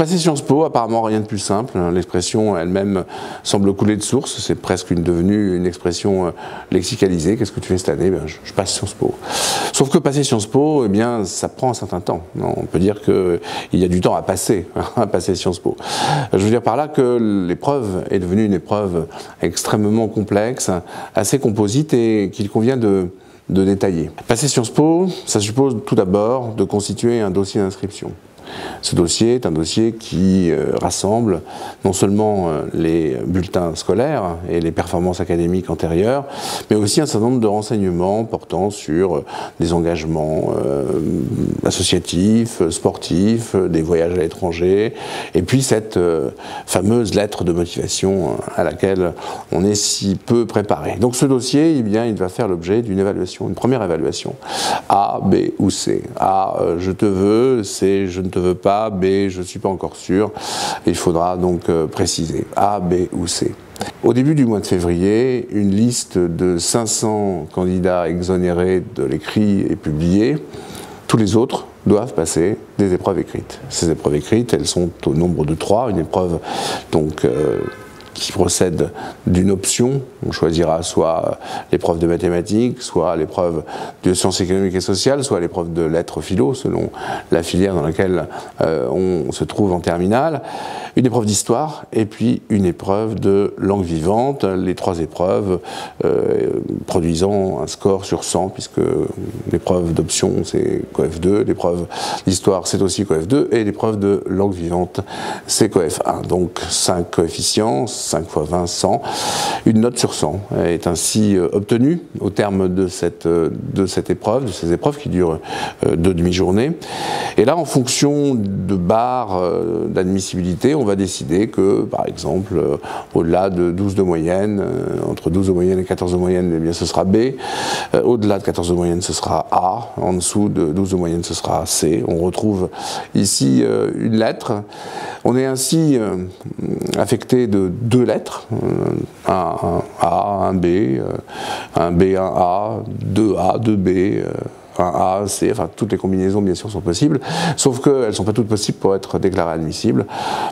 passer Sciences Po, apparemment rien de plus simple. L'expression elle-même semble couler de source. C'est presque devenue une expression lexicalisée. Qu'est-ce que tu fais cette année? Je passe Sciences Po. Sauf que passer Sciences Po, eh bien, ça prend un certain temps. On peut dire qu'il y a du temps à passer Sciences Po. Je veux dire par là que l'épreuve est devenue une épreuve extrêmement complexe, assez composite et qu'il convient de détailler. Passer Sciences Po, ça suppose tout d'abord de constituer un dossier d'inscription. Ce dossier est un dossier qui rassemble non seulement les bulletins scolaires et les performances académiques antérieures, mais aussi un certain nombre de renseignements portant sur des engagements associatifs, sportifs, des voyages à l'étranger, et puis cette fameuse lettre de motivation à laquelle on est si peu préparé. Donc ce dossier, eh bien, il va faire l'objet d'une évaluation, une première évaluation. A, B ou C. A, je te veux, C, je ne te veux pas, B, je ne suis pas encore sûr. Il faudra donc préciser A, B ou C. Au début du mois de février, une liste de 500 candidats exonérés de l'écrit est publiée. Tous les autres doivent passer des épreuves écrites. Ces épreuves écrites, elles sont au nombre de 3. Une épreuve donc qui procède d'une option. On choisira soit l'épreuve de mathématiques, soit l'épreuve de sciences économiques et sociales, soit l'épreuve de lettres philo, selon la filière dans laquelle on se trouve en terminale. Une épreuve d'histoire et puis une épreuve de langue vivante. Les 3 épreuves produisant un score sur 100, puisque l'épreuve d'option c'est coef 2, l'épreuve d'histoire c'est aussi coef 2 et l'épreuve de langue vivante c'est coef 1. Donc 5 coefficients, 5 fois 20, 100. Une note sur 100 est ainsi obtenue au terme de cette épreuve, de ces épreuves qui durent 2 demi-journées. Et là, en fonction de barres d'admissibilité, on va décider que, par exemple, au-delà de 12 de moyenne, entre 12 de moyenne et 14 de moyenne, eh bien, ce sera B. Au-delà de 14 de moyenne, ce sera A. En dessous de 12 de moyenne, ce sera C. On retrouve ici une lettre. On est ainsi affecté de 2 lettres, un A, un B, un A, 2A, 2B, un A, un C, enfin toutes les combinaisons bien sûr sont possibles, sauf qu'elles ne sont pas toutes possibles pour être déclarées admissibles.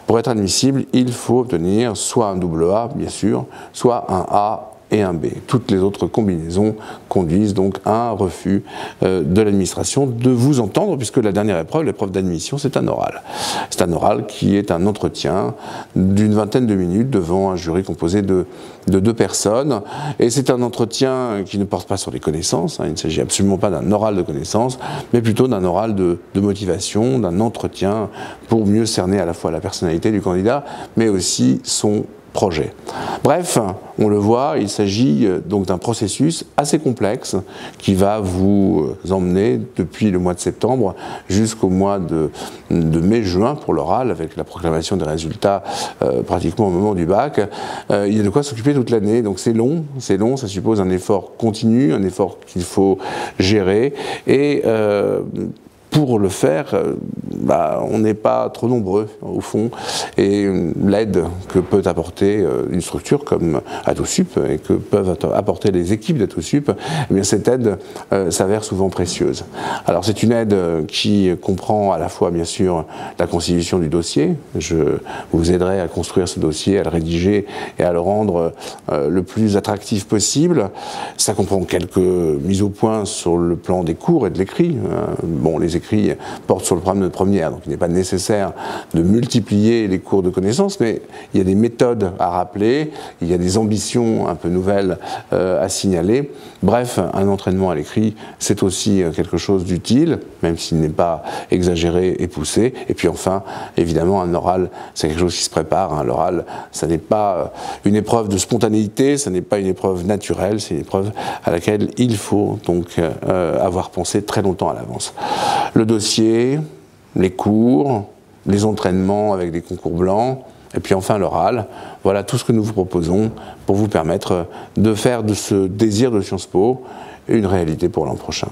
Pour être admissible, il faut obtenir soit un double A, bien sûr, soit un A et un B. Toutes les autres combinaisons conduisent donc à un refus de l'administration de vous entendre, puisque la dernière épreuve, l'épreuve d'admission, c'est un oral. C'est un oral qui est un entretien d'une vingtaine de minutes devant un jury composé de 2 personnes. Et c'est un entretien qui ne porte pas sur les connaissances. Il ne s'agit absolument pas d'un oral de connaissances, mais plutôt d'un oral de motivation, d'un entretien pour mieux cerner à la fois la personnalité du candidat, mais aussi son projet. Bref, on le voit, il s'agit donc d'un processus assez complexe qui va vous emmener depuis le mois de septembre jusqu'au mois de mai-juin pour l'oral, avec la proclamation des résultats pratiquement au moment du bac. Il y a de quoi s'occuper toute l'année, donc c'est long, ça suppose un effort continu, un effort qu'il faut gérer et pour le faire, on n'est pas trop nombreux au fond, et l'aide que peut apporter une structure comme Atosup et que peuvent apporter les équipes d'Atosup, eh bien cette aide s'avère souvent précieuse. Alors c'est une aide qui comprend à la fois bien sûr la constitution du dossier. Je vous aiderai à construire ce dossier, à le rédiger et à le rendre le plus attractif possible. Ça comprend quelques mises au point sur le plan des cours et de l'écrit. Bon, les écrits portent sur le programme de première, donc il n'est pas nécessaire de multiplier les cours de connaissances, mais il y a des méthodes à rappeler, il y a des ambitions un peu nouvelles à signaler. Bref, un entraînement à l'écrit, c'est aussi quelque chose d'utile, même s'il n'est pas exagéré et poussé. Et puis enfin, évidemment, un oral, c'est quelque chose qui se prépare. L'oral, ça n'est pas une épreuve de spontanéité, ça n'est pas une épreuve naturelle, c'est une épreuve à laquelle il faut donc avoir pensé très longtemps à l'avance. Le dossier, les cours, les entraînements avec des concours blancs, et puis enfin l'oral. Voilà tout ce que nous vous proposons pour vous permettre de faire de ce désir de Sciences Po une réalité pour l'an prochain.